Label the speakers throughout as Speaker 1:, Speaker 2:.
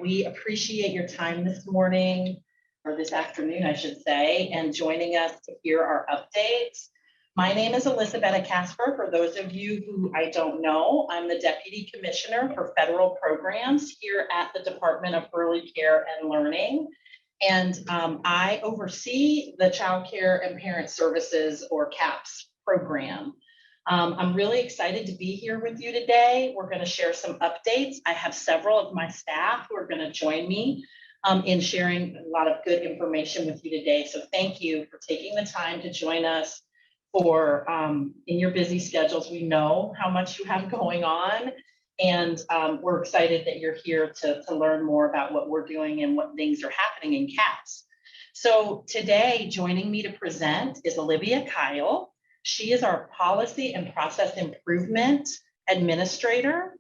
Speaker 1: We appreciate your time this morning, or this afternoon, I should say, and joining us to hear our updates. My name is Elizabeth Casper. For those of you who I don't know, I'm the Deputy Commissioner for Federal Programs here at the Department of Early Care and Learning. And I oversee the Child Care and Parent Services, or CAPS program. I'm really excited to be here with you today. We're going to share some updates. I have several of my staff who are going to join me in sharing a lot of good information with you today. So thank you for taking the time to join us for in your busy schedules. We know how much you have going on, and we're excited that you're here to learn more about what we're doing and what things are happening in CAPS. So today, joining me to present is Olivia Kyle. She is our Policy and Process Improvement Administrator.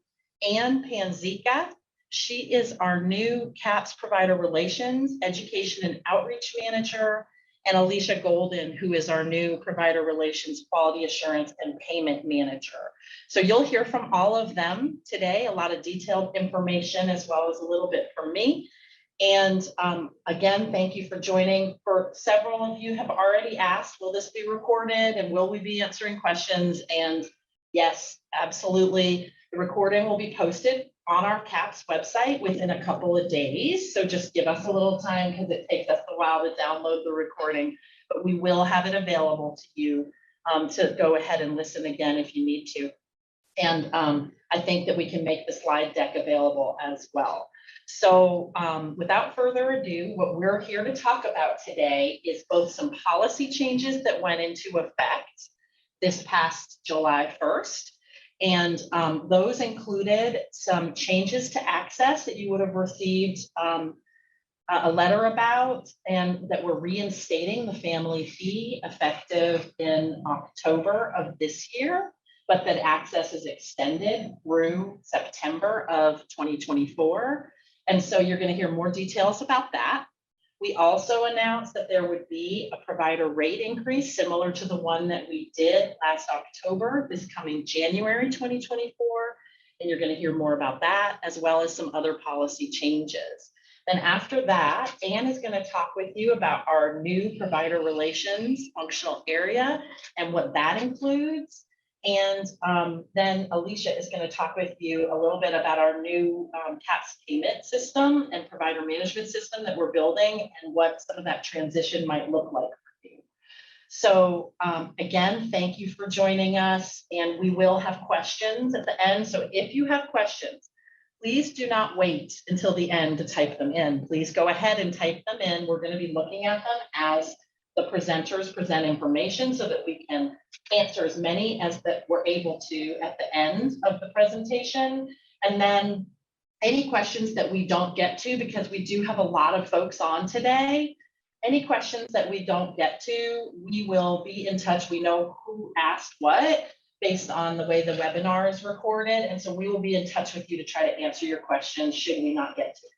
Speaker 1: Ann Panzica, she is our new CAPS Provider Relations, Education and Outreach Manager. And Alicia Golden, who is our new Provider Relations, Quality Assurance and Payment Manager. So you'll hear from all of them today, a lot of detailed information, as well as a little bit from me. And again, thank you for joining. For several of you have already asked, will this be recorded and will we be answering questions? And yes, absolutely. The recording will be posted on our CAPS website within a couple of days. So just give us a little time because it takes us a while to download the recording, but we will have it available to you to go ahead and listen again if you need to. And I think that we can make the slide deck available as well. So without further ado, what we're here to talk about today is both some policy changes that went into effect this past July 1st. And those included some changes to access that you would have received a letter about, and that we're reinstating the family fee effective in October of this year, but that access is extended through September of 2024. And so you're going to hear more details about that. We also announced that there would be a provider rate increase similar to the one that we did last October, this coming January 2024. And you're going to hear more about that, as well as some other policy changes. Then after that, Ann is going to talk with you about our new provider relations functional area and what that includes. And then Alicia is going to talk with you a little bit about our new CAPS payment system and provider management system that we're building and what some of that transition might look like for you. So again, thank you for joining us, and we will have questions at the end. So if you have questions, please do not wait until the end to type them in. Please go ahead and type them in. We're going to be looking at them as the presenters present information so that we can answer as many as that we're able to at the end of the presentation. And then any questions that we don't get to, because we do have a lot of folks on today, any questions that we don't get to, we will be in touch. We know who asked what based on the way the webinar is recorded. And so we will be in touch with you to try to answer your questions should we not get to it.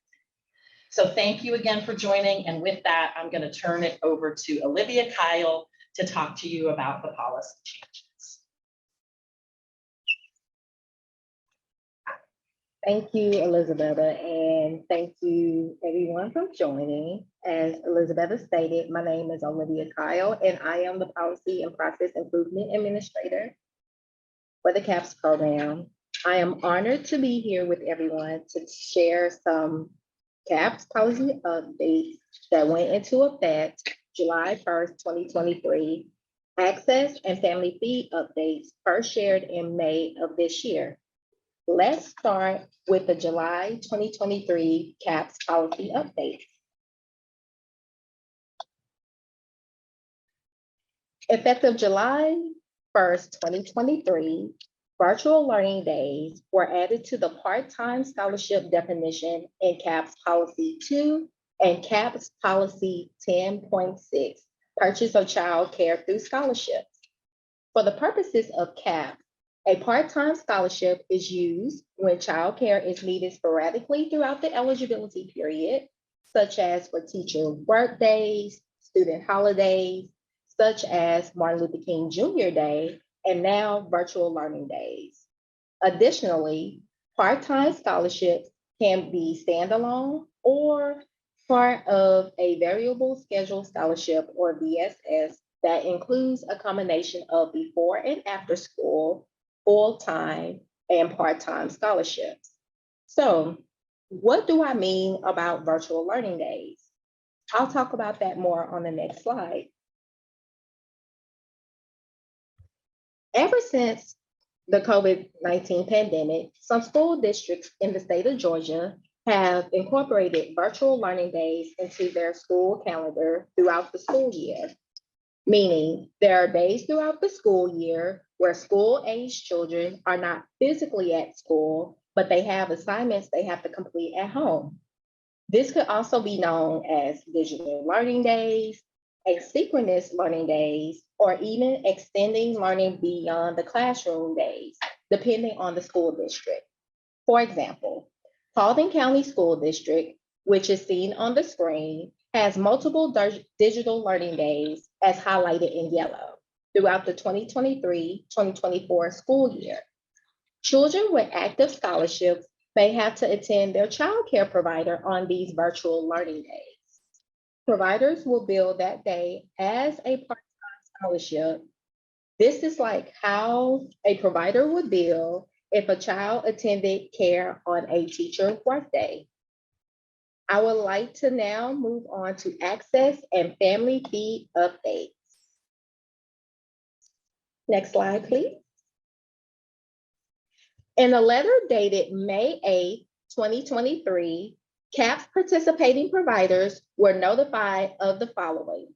Speaker 1: So thank you again for joining. And with that, I'm going to turn it over to Olivia Kyle to talk to you about the policy changes.
Speaker 2: Thank you, Elizabeth, and thank you everyone for joining. As Elizabeth stated, my name is Olivia Kyle, and I am the Policy and Process Improvement Administrator for the CAPS program. I am honored to be here with everyone to share some CAPS policy updates that went into effect July 1st, 2023, access and family fee updates first shared in May of this year. Let's start with the July 2023 CAPS policy update. Effective July 1st, 2023, virtual learning days were added to the part-time scholarship definition in CAPS Policy 2 and CAPS Policy 10.6, purchase of child care through scholarships. For the purposes of CAPS, a part-time scholarship is used when child care is needed sporadically throughout the eligibility period, such as for teacher work days, student holidays, such as Martin Luther King Jr. Day, and now virtual learning days. Additionally, part-time scholarships can be standalone or part of a variable schedule scholarship or VSS that includes a combination of before and after school, full-time, and part-time scholarships. So what do I mean about virtual learning days? I'll talk about that more on the next slide. Ever since the COVID-19 pandemic, some school districts in the state of Georgia have incorporated virtual learning days into their school calendar throughout the school year. Meaning there are days throughout the school year where school-aged children are not physically at school, but they have assignments they have to complete at home. This could also be known as digital learning days, asynchronous learning days, or even extending learning beyond the classroom days, depending on the school district. For example, Paulding County School District, which is seen on the screen, has multiple digital learning days as highlighted in yellow throughout the 2023-2024 school year. Children with active scholarships may have to attend their child care provider on these virtual learning days. Providers will bill that day as a part-time scholarship. This is like how a provider would bill if a child attended care on a teacher's workday. I would like to now move on to access and family fee updates. Next slide, please. In a letter dated May 8, 2023, CAPS participating providers were notified of the following.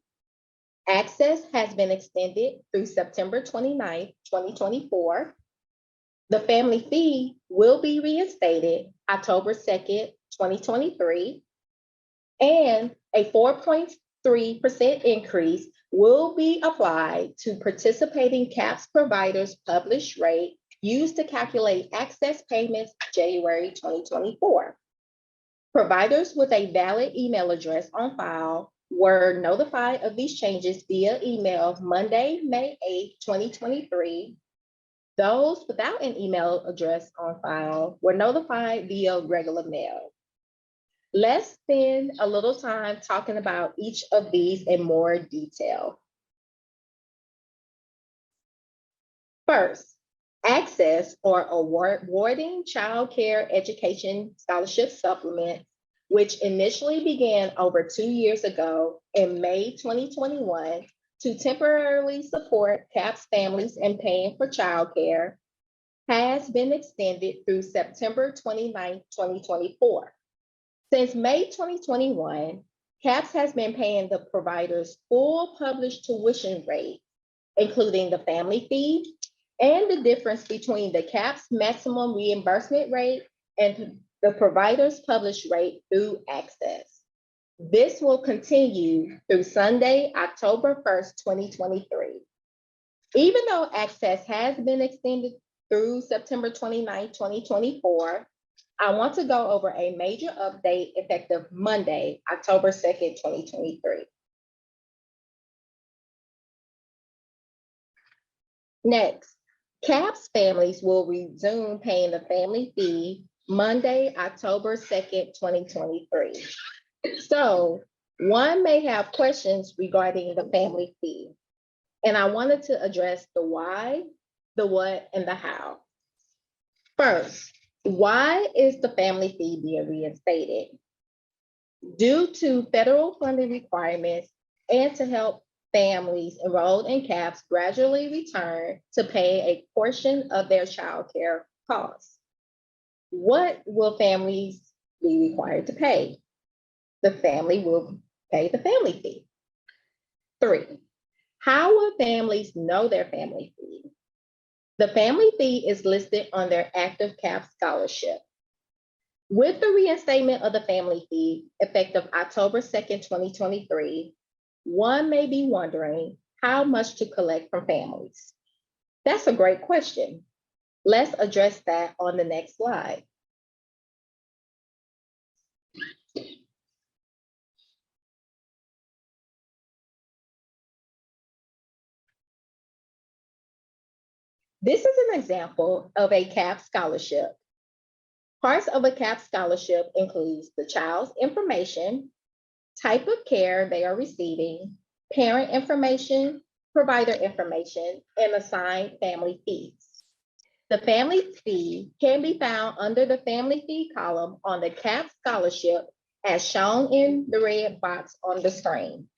Speaker 2: Access has been extended through September 29, 2024. The family fee will be reinstated October 2nd, 2023, and a 4.3% increase will be applied to participating CAPS providers' published rate used to calculate access payments January 2024. Providers with a valid email address on file were notified of these changes via email Monday, May 8, 2023. Those without an email address on file were notified via regular mail. Let's spend a little time talking about each of these in more detail. First, access or awarding child care education scholarship supplement, which initially began over 2 years ago in May 2021 to temporarily support CAPS families in paying for childcare, has been extended through September 29, 2024. Since May 2021, CAPS has been paying the provider's full published tuition rate, including the family fee and the difference between the CAPS maximum reimbursement rate and the provider's published rate through Access. This will continue through Sunday, October 1st, 2023. Even though Access has been extended through September 29, 2024, I want to go over a major update effective Monday, October 2nd, 2023. Next, CAPS families will resume paying the family fee Monday, October 2nd, 2023. So one may have questions regarding the family fee, and I wanted to address the why, the what, and the how. First, why is the family fee being reinstated? Due to federal funding requirements and to help families enrolled in CAPS gradually return to pay a portion of their child care costs. What will families be required to pay? The family will pay the family fee. 3, how will families know their family fee? The family fee is listed on their active CAPS scholarship. With the reinstatement of the family fee effective October 2nd, 2023, one may be wondering how much to collect from families. That's a great question. Let's address that on the next slide. This is an example of a CAPS scholarship. Parts of a CAP scholarship includes the child's information, type of care they are receiving, parent information, provider information, and assigned family fees. The family fee can be found under the family fee column on the CAP scholarship as shown in the red box on the screen.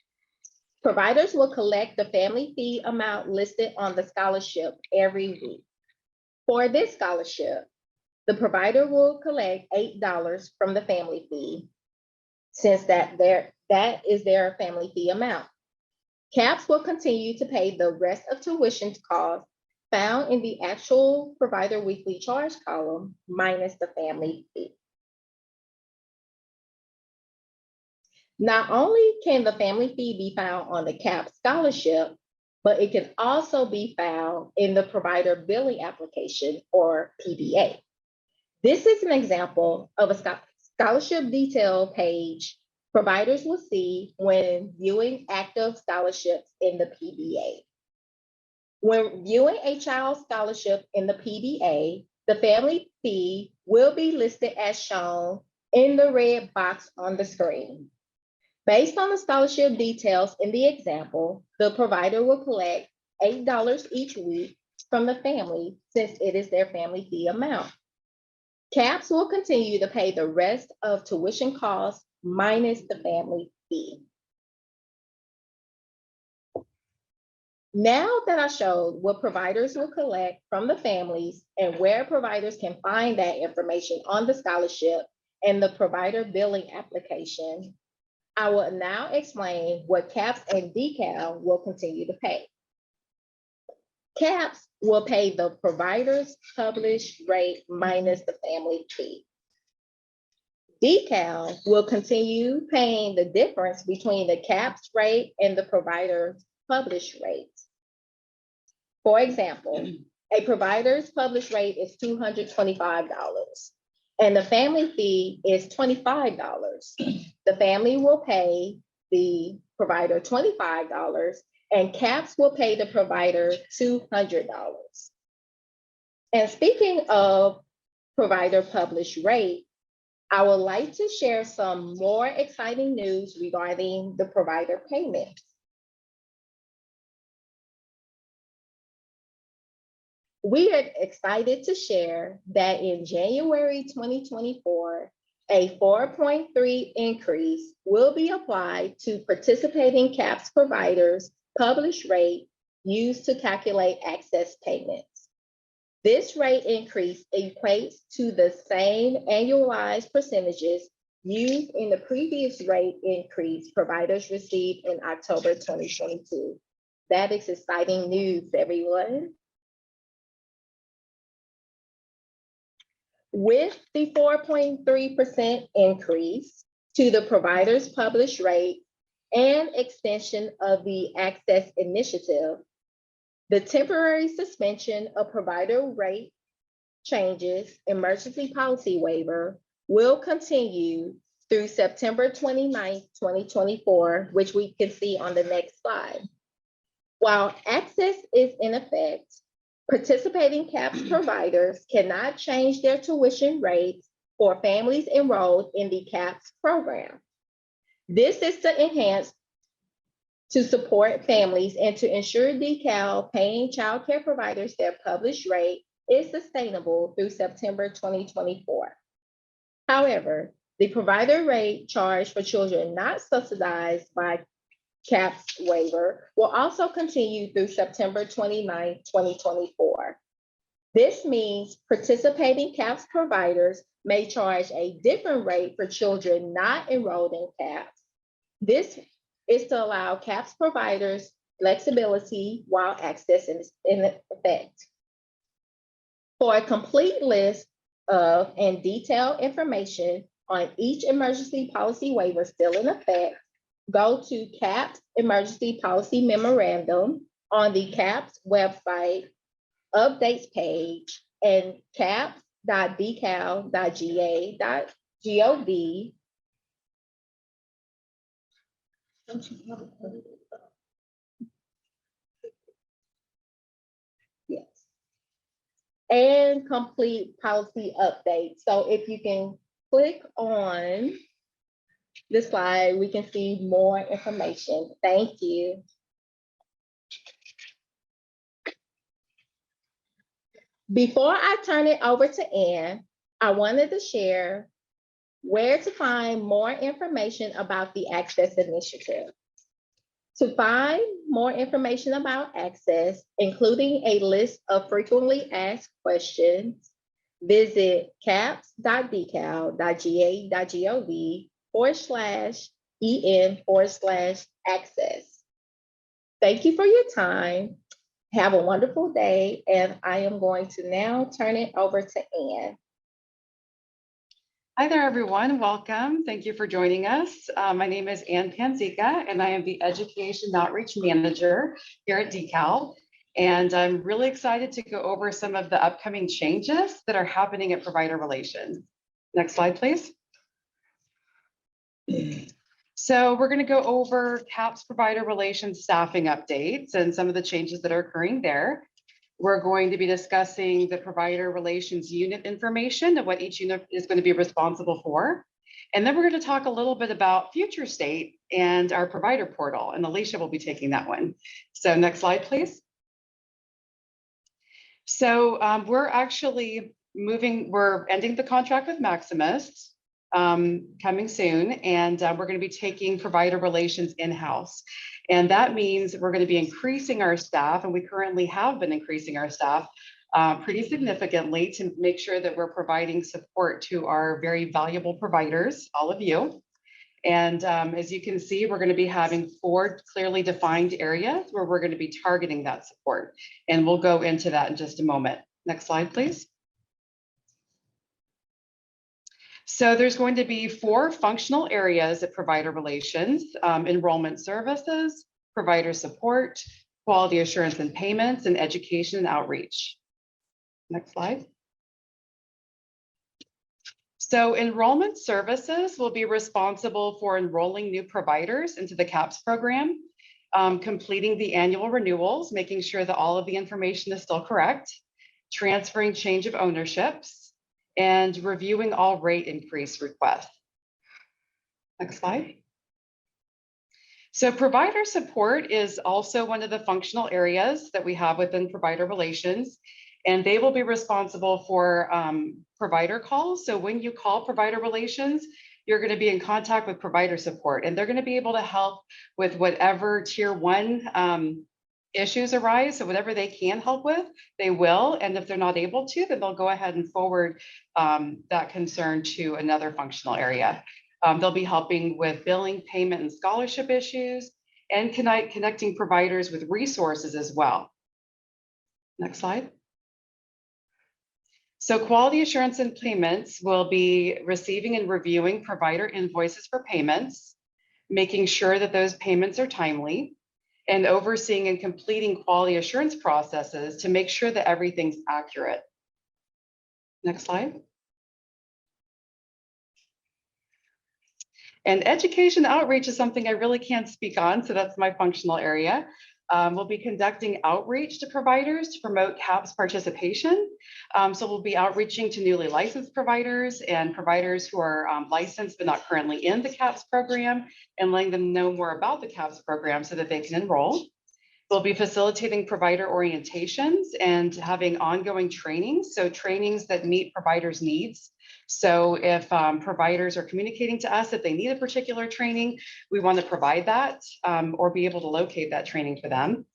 Speaker 2: Providers will collect the family fee amount listed on the scholarship every week. For this scholarship, the provider will collect $8 from the family fee, since that is their family fee amount. CAPS will continue to pay the rest of tuition costs found in the actual provider weekly charge column minus the family fee. Not only can the family fee be found on the CAP scholarship, but it can also be found in the provider billing application, or PBA. This is an example of a scholarship detail page providers will see when viewing active scholarships in the PBA. When viewing a child's scholarship in the PBA, the family fee will be listed as shown in the red box on the screen. Based on the scholarship details in the example, the provider will collect $8 each week from the family, since it is their family fee amount. CAPS will continue to pay the rest of tuition costs minus the family fee. Now that I showed what providers will collect from the families and where providers can find that information on the scholarship and the provider billing application, I will now explain what CAPS and DECAL will continue to pay. CAPS will pay the provider's published rate minus the family fee. DECAL will continue paying the difference between the CAPS rate and the provider's published rate. For example, a provider's published rate is $225 and the family fee is $25. The family will pay the provider $25 and CAPS will pay the provider $200. And speaking of provider published rate, I would like to share some more exciting news regarding the provider payment. We are excited to share that in January 2024, a 4.3 increase will be applied to participating CAPS providers' published rate used to calculate access payments. This rate increase equates to the same annualized percentages used in the previous rate increase providers received in October 2022. That is exciting news, everyone. With the 4.3% increase to the provider's published rate and extension of the Access Initiative, the temporary suspension of provider rate changes emergency policy waiver will continue through September 29th, 2024, which we can see on the next slide. While access is in effect, participating CAPS providers cannot change their tuition rates for families enrolled in the CAPS program. This is to support families and to ensure DECAL paying child care providers their published rate is sustainable through September 2024. However, the provider rate charged for children not subsidized by CAPS waiver will also continue through September 29, 2024. This means participating CAPS providers may charge a different rate for children not enrolled in CAPS. This is to allow CAPS providers flexibility while access is in effect. For a complete list of and detailed information on each emergency policy waiver still in effect, go to CAPS Emergency Policy Memorandum on the CAPS website updates page and caps.decal.ga.gov. Yes. and complete policy updates. So if you can click on this slide, we can see more information. Thank you. Before I turn it over to Ann, I wanted to share where to find more information about the Access Initiative. To find more information about Access, including a list of frequently asked questions, visit caps.decal.ga.gov/en/access. Thank you for your time. Have a wonderful day, and I am going to now turn it over to Ann.
Speaker 3: Hi there, everyone. Welcome. Thank you for joining us. My name is Ann Panzica, and I am the Education Outreach Manager here at DECAL. And I'm really excited to go over some of the upcoming changes that are happening at Provider Relations. Next slide, please. So we're going to go over CAPS Provider Relations staffing updates and some of the changes that are occurring there. We're going to be discussing the provider relations unit information and what each unit is going to be responsible for. And then we're going to talk a little bit about future state and our provider portal, and Alicia will be taking that one. So next slide, please. So we're actually we're ending the contract with Maximus coming soon, and we're going to be taking provider relations in-house. And that means we're going to be increasing our staff, and we currently have been increasing our staff pretty significantly to make sure that we're providing support to our very valuable providers, all of you. And as you can see, we're going to be having 4 clearly defined areas where we're going to be targeting that support. And we'll go into that in just a moment. Next slide, please. So there's going to be 4 functional areas at Provider Relations: enrollment services, provider support, quality assurance and payments, and education and outreach. Next slide. So enrollment services will be responsible for enrolling new providers into the CAPS program, completing the annual renewals, making sure that all of the information is still correct, transferring change of ownerships, and reviewing all rate increase requests. Next slide. So provider support is also one of the functional areas that we have within Provider Relations, and they will be responsible for provider calls. So when you call Provider Relations, you're going to be in contact with provider support, and they're going to be able to help with whatever tier 1 issues arise. So whatever they can help with, they will. And if they're not able to, then they'll go ahead and forward that concern to another functional area. They'll be helping with billing, payment, and scholarship issues, and connecting providers with resources as well. Next slide. So quality assurance and payments will be receiving and reviewing provider invoices for payments, making sure that those payments are timely, and overseeing and completing quality assurance processes to make sure that everything's accurate. Next slide. And education outreach is something I really can't speak on, so that's my functional area. We'll be conducting outreach to providers to promote CAPS participation. So we'll be outreaching to newly licensed providers and providers who are licensed but not currently in the CAPS program, and letting them know more about the CAPS program so that they can enroll. We'll be facilitating provider orientations and having ongoing trainings, so trainings that meet providers' needs. So if providers are communicating to us that they need a particular training, we want to provide that or be able to locate that training for them.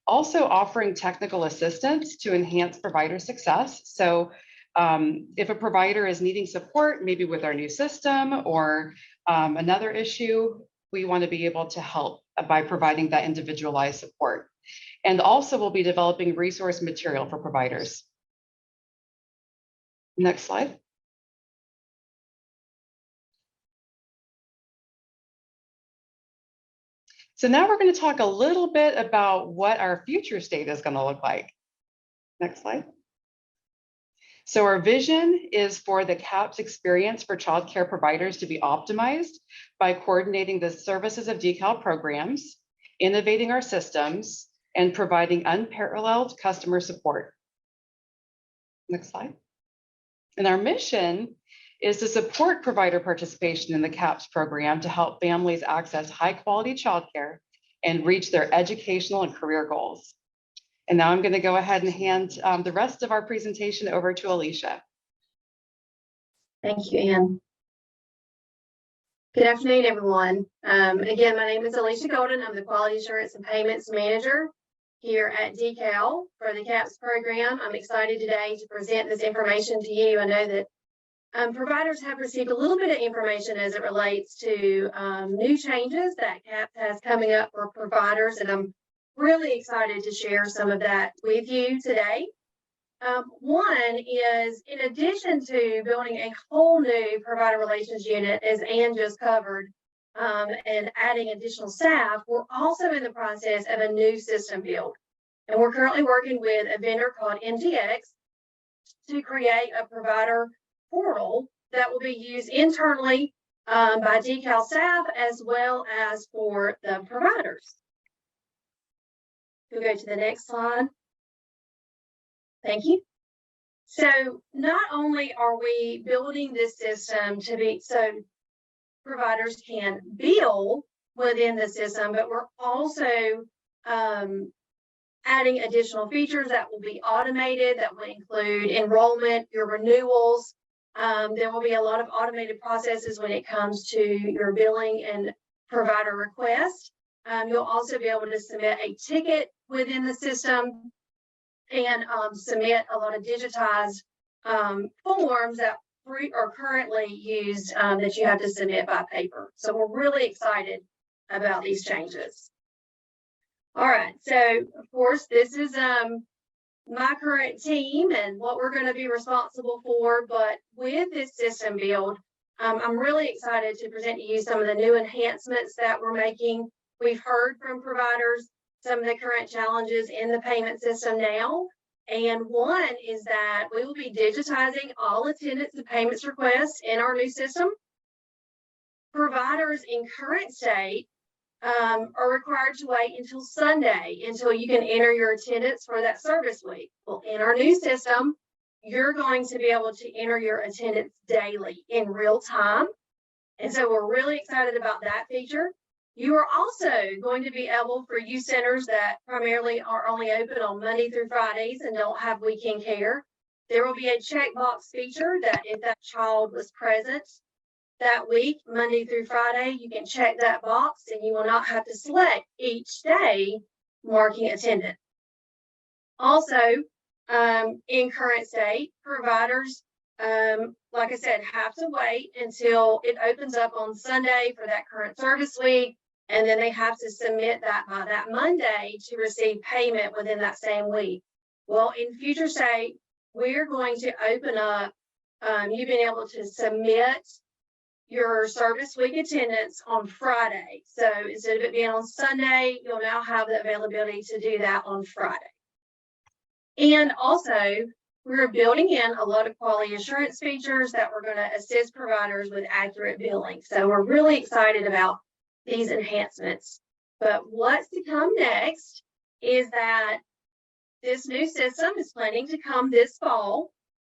Speaker 3: Also offering technical assistance to enhance provider success. So if a provider is needing support, maybe with our new system or another issue, we want to be able to help by providing that individualized support. And also we'll be developing resource material for providers. Next slide. So now we're going to talk a little bit about what our future state is going to look like. Next slide. So our vision is for the CAPS experience for childcare providers to be optimized by coordinating the services of DECAL programs, innovating our systems, and providing unparalleled customer support. Next slide. And our mission is to support provider participation in the CAPS program to help families access high-quality childcare and reach their educational and career goals. And now I'm going to go ahead and hand the rest of our presentation over to Alicia.
Speaker 4: Thank you, Ann. Good afternoon, everyone. Again, my name is Alicia Golden. I'm the Quality Assurance and Payments Manager here at DeKalb for the CAPS program. I'm excited today to present this information to you. I know that providers have received a little bit of information as it relates to new changes that CAPS has coming up for providers, and I'm really excited to share some of that with you today. One is, in addition to building a whole new provider relations unit, as Ann just covered, and adding additional staff, we're also in the process of a new system build. And we're currently working with a vendor called MTX to create a provider portal that will be used internally by DeKalb staff as well as for the providers. We'll go to the next slide. Thank you. So not only are we building this system to be so providers can bill within the system, but we're also adding additional features that will be automated, that will include enrollment, your renewals. There will be a lot of automated processes when it comes to your billing and provider requests. You'll also be able to submit a ticket within the system and submit a lot of digitized forms that are currently used that you have to submit by paper. So we're really excited about these changes. All right, so of course, this is my current team and what we're going to be responsible for. But with this system build, I'm really excited to present to you some of the new enhancements that we're making. We've heard from providers some of the current challenges in the payment system now. And one is that we will be digitizing all attendance and payments requests in our new system. Providers in current state are required to wait until Sunday until you can enter your attendance for that service week. Well, in our new system, you're going to be able to enter your attendance daily in real time. And so we're really excited about that feature. You are also going to be able, for you centers that primarily are only open on Monday through Fridays and don't have weekend care, there will be a checkbox feature that if that child was present that week, Monday through Friday, you can check that box and you will not have to select each day marking attendance. Also, in current state, providers, like I said, have to wait until it opens up on Sunday for that current service week, and then they have to submit that by that Monday to receive payment within that same week. Well, in future state, we're going to open up you being able to submit your service week attendance on Friday. So instead of it being on Sunday, you'll now have the availability to do that on Friday. And also, we're building in a lot of quality assurance features that we're going to assist providers with accurate billing. So we're really excited about these enhancements. But what's to come next is that this new system is planning to come this fall.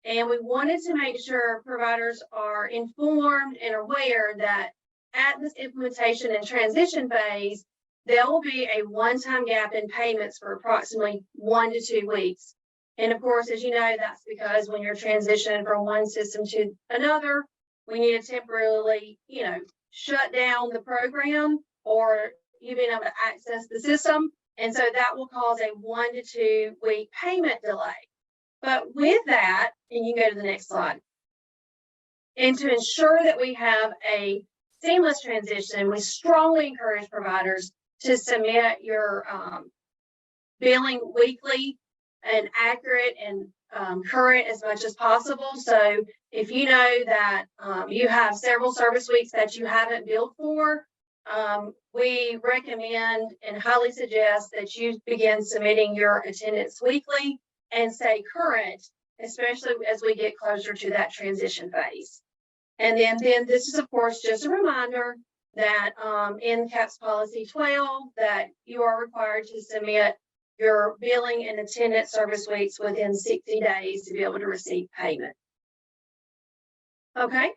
Speaker 4: And we wanted to make sure providers are informed and aware that at this implementation and transition phase, there will be a one-time gap in payments for approximately 1 to 2 weeks. And of course, as you know, that's because when you're transitioning from one system to another, we need to temporarily, shut down the program or you being able to access the system. And so that will cause a 1 to 2 week payment delay. But with that, and you can go to the next slide, and to ensure that we have a seamless transition, we strongly encourage providers to submit your billing weekly and accurate and current as much as possible. So if you know that you have several service weeks that you haven't billed for, we recommend and highly suggest that you begin submitting your attendance weekly and stay current, especially as we get closer to that transition phase. And then this is, of course, just a reminder that in CAPS Policy 12, that you are required to submit your billing and attendance service weeks within 60 days to be able to receive payment. Okay.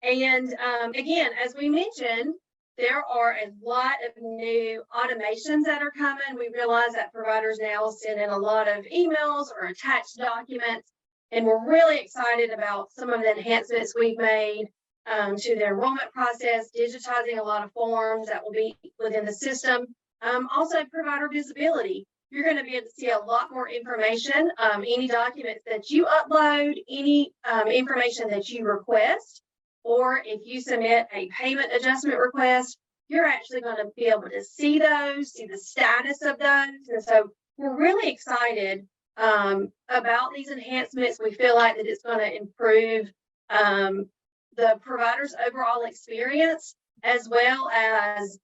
Speaker 4: And again, as we mentioned, there are a lot of new automations that are coming. We realize that providers now send in a lot of emails or attached documents, and we're really excited about some of the enhancements we've made to the enrollment process, digitizing a lot of forms that will be within the system. Also, provider visibility. You're going to be able to see a lot more information, any documents that you upload, any information that you request, or if you submit a payment adjustment request, you're actually going to be able to see those, see the status of those. And so we're really excited about these enhancements. We feel like that it's going to improve the provider's overall experience, as well as,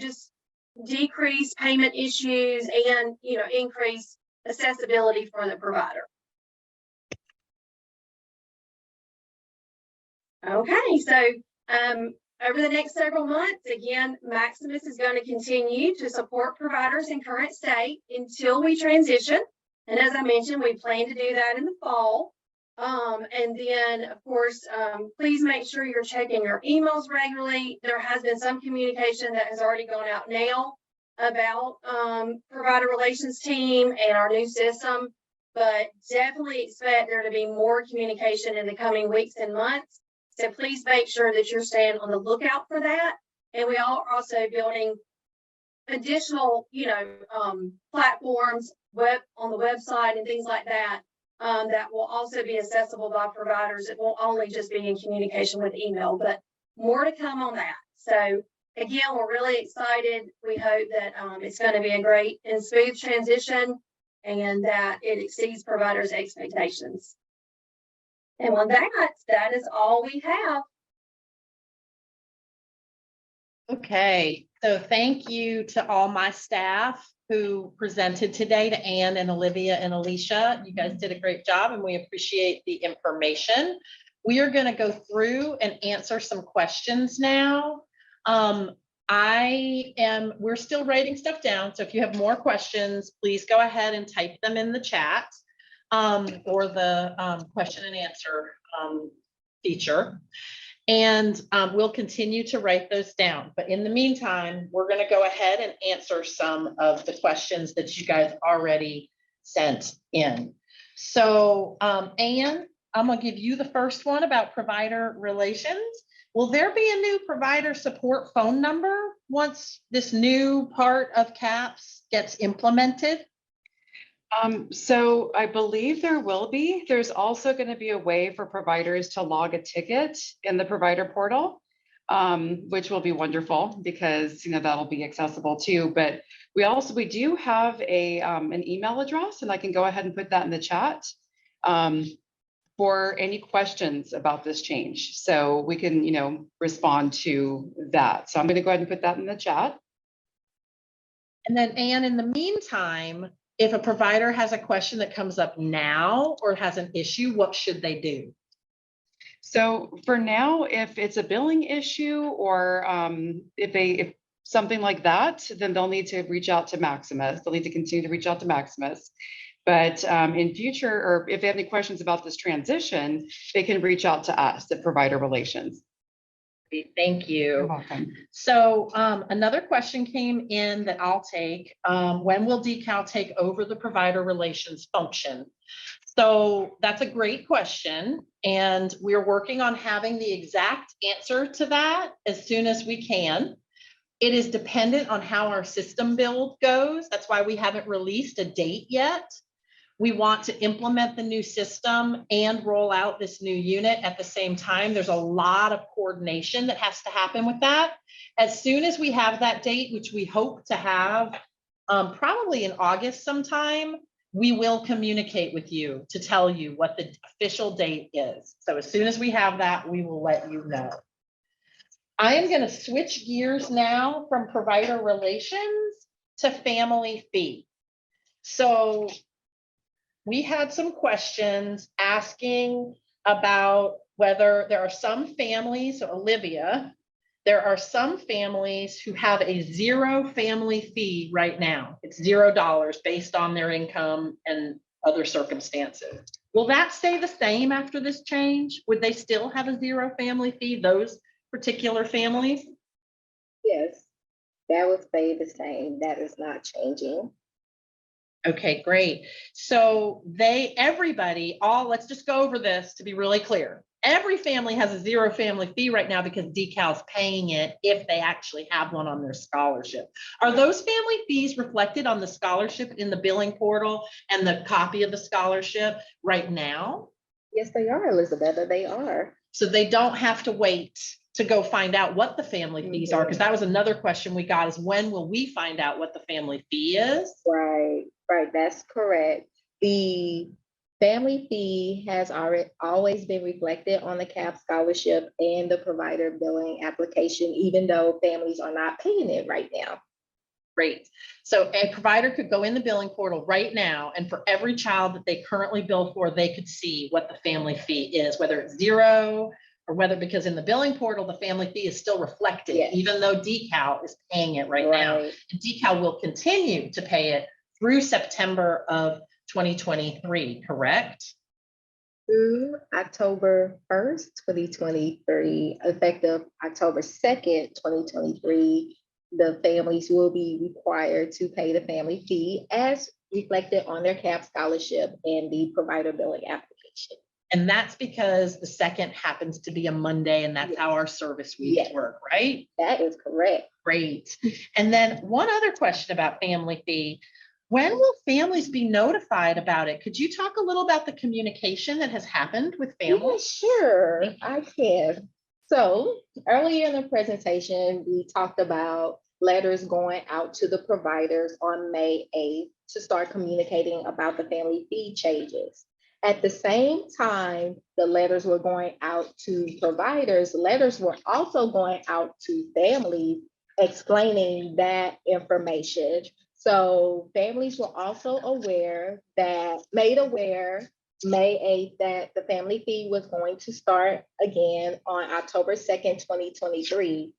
Speaker 4: just decrease payment issues and, increase accessibility for the provider. Okay, so over the next several months, again, Maximus is going to continue to support providers in current state until we transition. And as I mentioned, we plan to do that in the fall. And then, of course, please make sure you're checking your emails regularly. There has been some communication that has already gone out now about provider relations team and our new system, but definitely expect there to be more communication in the coming weeks and months. So please make sure that you're staying on the lookout for that. And we are also building additional, platforms on the website and things like that, that will also be accessible by providers. It won't only just be in communication with email, but more to come on that. So again, we're really excited. We hope that it's going to be a great and smooth transition and that it exceeds providers' expectations. And with that is all we have.
Speaker 1: Okay, so thank you to all my staff who presented today, to Ann and Olivia and Alicia. You guys did a great job and we appreciate the information. We are going to go through and answer some questions now. We're still writing stuff down. So if you have more questions, please go ahead and type them in the chat or the question and answer feature. And we'll continue to write those down. But in the meantime, we're going to go ahead and answer some of the questions that you guys already sent in. So Ann, I'm going to give you the first one about provider relations. Will there be a new provider support phone number once this new part of CAHPS gets implemented?
Speaker 3: So I believe there will be. There's also going to be a way for providers to log a ticket in the provider portal, which will be wonderful because that'll be accessible too. But we do have an email address, and I can go ahead and put that in the chat for any questions about this change. So we can respond to that. So I'm going to go ahead and put that in the chat.
Speaker 1: And then Ann, in the meantime, if a provider has a question that comes up now or has an issue, what should they do?
Speaker 3: So for now, if it's a billing issue or if something like that, then they'll need to reach out to Maximus. They'll need to continue to reach out to Maximus. But in future, or if they have any questions about this transition, they can reach out to us at Provider Relations.
Speaker 1: Thank you.
Speaker 3: You're welcome.
Speaker 1: So another question came in that I'll take. When will DeKalb take over the provider relations function? So that's a great question. And we're working on having the exact answer to that as soon as we can. It is dependent on how our system build goes. That's why we haven't released a date yet. We want to implement the new system and roll out this new unit at the same time. There's a lot of coordination that has to happen with that. As soon as we have that date, which we hope to have probably in August sometime, we will communicate with you to tell you what the official date is. So as soon as we have that, we will let you know. I am going to switch gears now from provider relations to family fee. So we had some questions asking about whether there are some families, Olivia, there are some families who have a zero family fee right now. It's $0 based on their income and other circumstances. Will that stay the same after this change? Would they still have a zero family fee, those particular families?
Speaker 2: Yes, that will stay the same. That is not changing.
Speaker 1: Okay, great. So everybody, let's just go over this to be really clear. Every family has a zero family fee right now because DECAL's paying it if they actually have one on their scholarship. Are those family fees reflected on the scholarship in the billing portal and the copy of the scholarship right now?
Speaker 2: Yes, they are, Elizabeth. They are.
Speaker 1: So they don't have to wait to go find out what the family fees are, because that was another question we got, is when will we find out what the family fee is?
Speaker 2: Right, right. That's correct. The family fee has always been reflected on the CAP scholarship and the provider billing application, even though families are not paying it right now.
Speaker 1: Great. So a provider could go in the billing portal right now, and for every child that they currently bill for, they could see what the family fee is, whether it's zero or whether, because in the billing portal, the family fee is still reflected,
Speaker 2: Yes.
Speaker 1: even though DECAL is paying it right now. And DECAL will continue to pay it through September of 2023, correct?
Speaker 2: Through October 1st, 2023, effective October 2nd, 2023, the families will be required to pay the family fee as reflected on their CAP scholarship and the provider billing application.
Speaker 1: And that's because the 2nd happens to be a Monday, and that's how our service weeks work, right?
Speaker 2: That is correct.
Speaker 1: Great. And then one other question about family fee. When will families be notified about it? Could you talk a little about the communication that has happened with families?
Speaker 2: Yeah, sure, I can. So earlier in the presentation, we talked about letters going out to the providers on May 8th to start communicating about the family fee changes. At the same time, the letters were going out to providers. Letters were also going out to families explaining that information. So families were also made aware May 8th that the family fee was going to start again on October 2nd, 2023.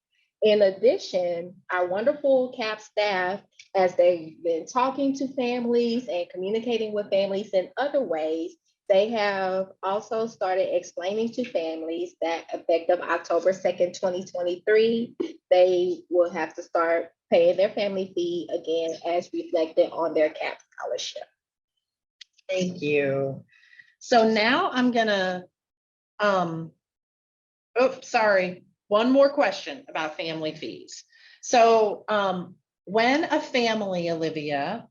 Speaker 2: In addition, our wonderful CAP staff, as they've been talking to families and communicating with families in other ways, they have also started explaining to families that effective October 2nd, 2023, they will have to start paying their family fee again as reflected on their CAP scholarship.
Speaker 1: Thank you. So now I'm gonna, one more question about family fees. So when a family, Olivia,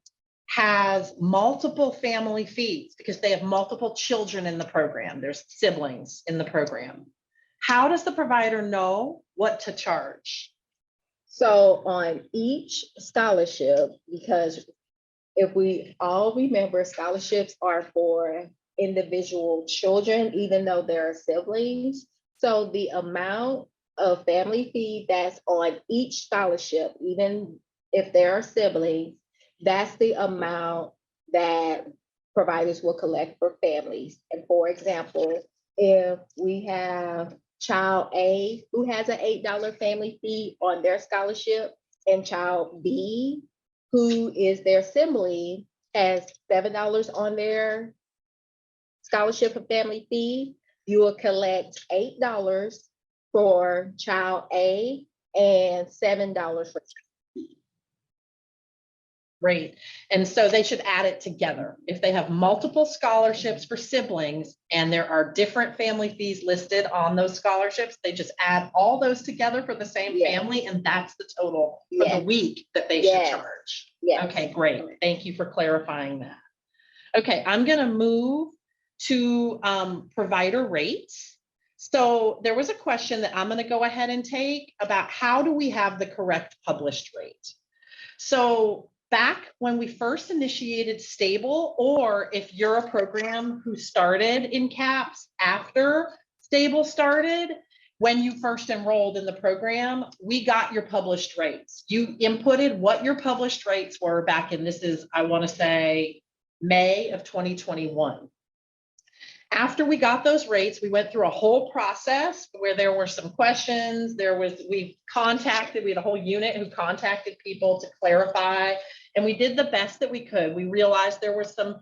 Speaker 1: has multiple family fees because they have multiple children in the program, there's siblings in the program, how does the provider know what to charge?
Speaker 2: So on each scholarship, because if we all remember, scholarships are for individual children, even though there are siblings. So the amount of family fee that's on each scholarship, even if there are siblings, that's the amount that providers will collect for families. And for example, if we have child A who has an $8 family fee on their scholarship, and child B, who is their sibling, has $7 on their scholarship of family fee, you will collect $8 for child A and $7 for child B.
Speaker 1: Great. And so they should add it together. If they have multiple scholarships for siblings and there are different family fees listed on those scholarships, they just add all those together for the same family, and that's the total for the week that they should charge. Okay, great. Thank you for clarifying that. Okay, I'm going to move to provider rates. So there was a question that I'm going to go ahead and take about how do we have the correct published rate? So back when we first initiated Stable, or if you're a program who started in CAPS after Stable started, when you first enrolled in the program, we got your published rates. You inputted what your published rates were back in, this is, I want to say, May of 2021. After we got those rates, we went through a whole process where there were some questions. We had a whole unit who contacted people to clarify, and we did the best that we could. We realized there were some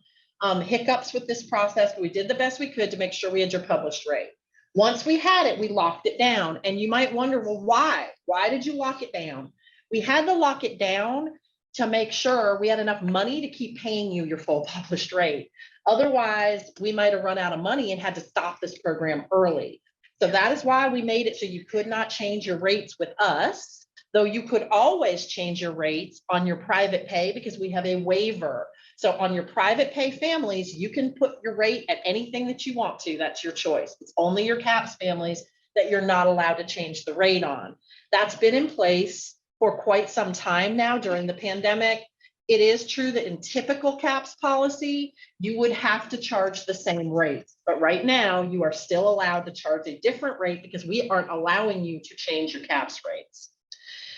Speaker 1: hiccups with this process, but we did the best we could to make sure we had your published rate. Once we had it, we locked it down. And you might wonder, well, why? Why did you lock it down? We had to lock it down to make sure we had enough money to keep paying you your full published rate. Otherwise, we might have run out of money and had to stop this program early. So that is why we made it so you could not change your rates with us, though you could always change your rates on your private pay because we have a waiver. So on your private pay families, you can put your rate at anything that you want to. That's your choice. It's only your CAPS families that you're not allowed to change the rate on. That's been in place for quite some time now during the pandemic. It is true that in typical CAPS policy, you would have to charge the same rates. But right now, you are still allowed to charge a different rate because we aren't allowing you to change your CAPS rates.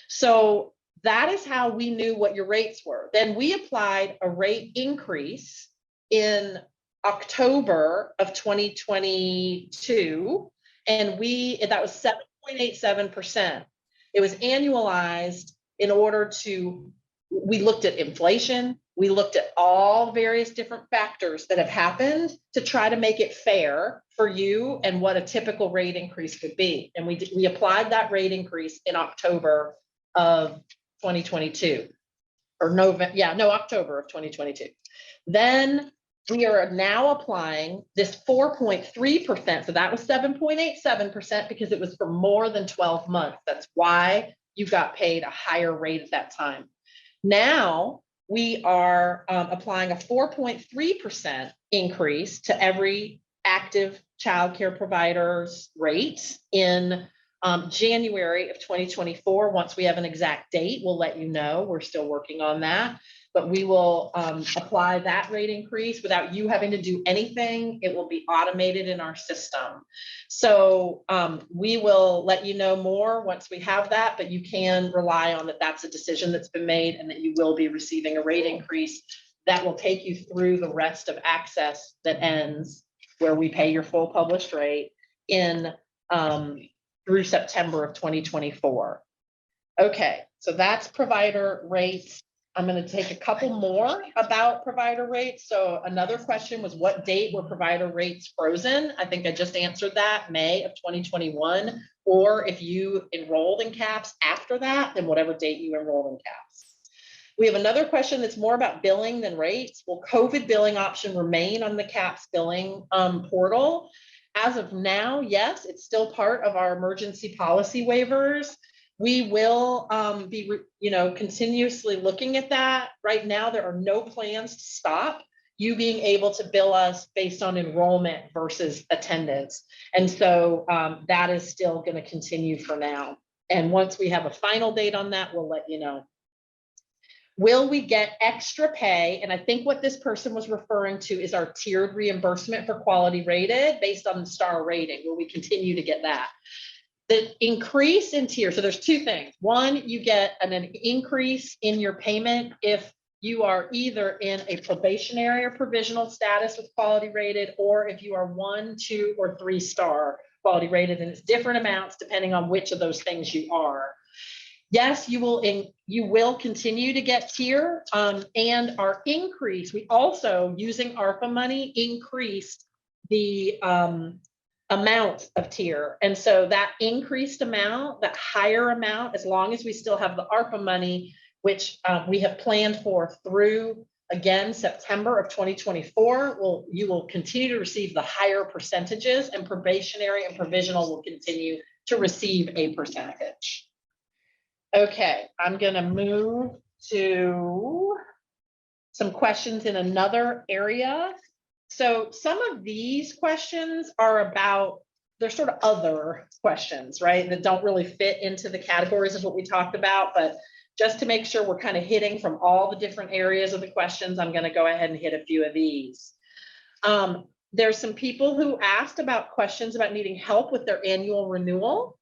Speaker 1: So that is how we knew what your rates were. Then we applied a rate increase in October of 2022, and that was 7.87%. It was annualized in order to, we looked at inflation, we looked at all various different factors that have happened to try to make it fair for you and what a typical rate increase would be. And we applied that rate increase in October of 2022, or October of 2022. Then we are now applying this 4.3%. So that was 7.87% because it was for more than 12 months. That's why you got paid a higher rate at that time. Now we are applying a 4.3% increase to every active childcare provider's rate in January of 2024. Once we have an exact date, we'll let you know. We're still working on that, but we will apply that rate increase without you having to do anything. It will be automated in our system. So we will let you know more once we have that, but you can rely on that that's a decision that's been made and that you will be receiving a rate increase that will take you through the rest of Access that ends where we pay your full published rate in through September of 2024. Okay, so that's provider rates. I'm going to take a couple more about provider rates. So another question was, what date were provider rates frozen? I think I just answered that, May of 2021. Or if you enrolled in CAPS after that, then whatever date you enrolled in CAPS. We have another question that's more about billing than rates. Will COVID billing option remain on the CAPS billing portal? As of now, yes, it's still part of our emergency policy waivers. We will be continuously looking at that. Right now, there are no plans to stop you being able to bill us based on enrollment versus attendance. And so that is still going to continue for now. And once we have a final date on that, we'll let you know. Will we get extra pay? And I think what this person was referring to is our tiered reimbursement for quality rated based on the star rating. Will we continue to get that? The increase in tier, so there's two things. One, you get an increase in your payment if you are either in a probationary or provisional status with quality rated, or if you are 1, 2, or 3 star quality rated, and it's different amounts depending on which of those things you are. Yes, you will continue to get tier and our increase. We also, using ARPA money, increased the amount of tier. And so that increased amount, that higher amount, as long as we still have the ARPA money, which we have planned for through, again, September of 2024, you will continue to receive the higher percentages, and probationary and provisional will continue to receive a percentage. Okay, I'm gonna move to some questions in another area. So some of these questions are about, they're sort of other questions, right? That don't really fit into the categories of what we talked about, but just to make sure we're kind of hitting from all the different areas of the questions, I'm gonna go ahead and hit a few of these. There's some people who asked about questions about needing help with their annual renewal.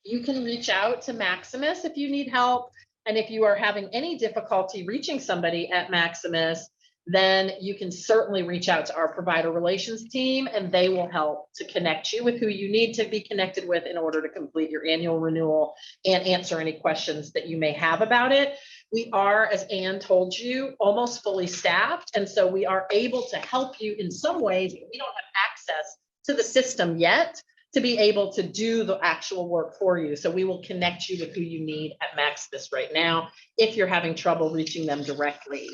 Speaker 1: You can reach out to Maximus if you need help. And if you are having any difficulty reaching somebody at Maximus, then you can certainly reach out to our provider relations team and they will help to connect you with who you need to be connected with in order to complete your annual renewal and answer any questions that you may have about it. We are, as Ann told you, almost fully staffed. And so we are able to help you in some ways. We don't have access to the system yet to be able to do the actual work for you. So we will connect you with who you need at Maximus right now if you're having trouble reaching them directly.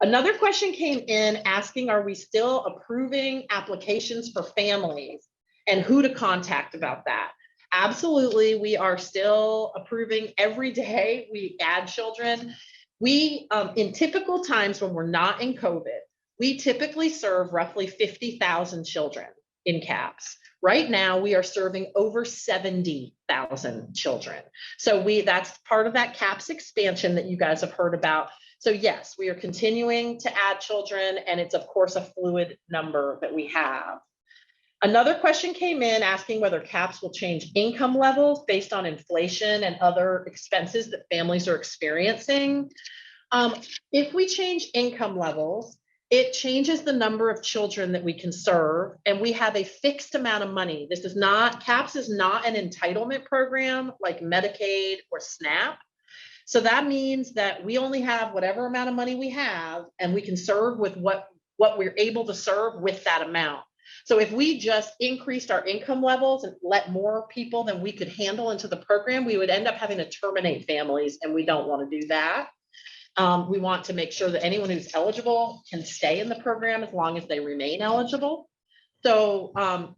Speaker 1: Another question came in asking, are we still approving applications for families and who to contact about that? Absolutely, we are still approving every day. We add children. We, in typical times when we're not in COVID, we typically serve roughly 50,000 children in CAPS. Right now, we are serving over 70,000 children. So that's part of that CAPS expansion that you guys have heard about. So yes, we are continuing to add children, and it's of course a fluid number that we have. Another question came in asking whether CAPS will change income levels based on inflation and other expenses that families are experiencing. If we change income levels, it changes the number of children that we can serve, and we have a fixed amount of money. CAPS is not an entitlement program like Medicaid or SNAP. So that means that we only have whatever amount of money we have, and we can serve with what we're able to serve with that amount. So if we just increased our income levels and let more people than we could handle into the program, we would end up having to terminate families, and we don't want to do that. We want to make sure that anyone who's eligible can stay in the program as long as they remain eligible. So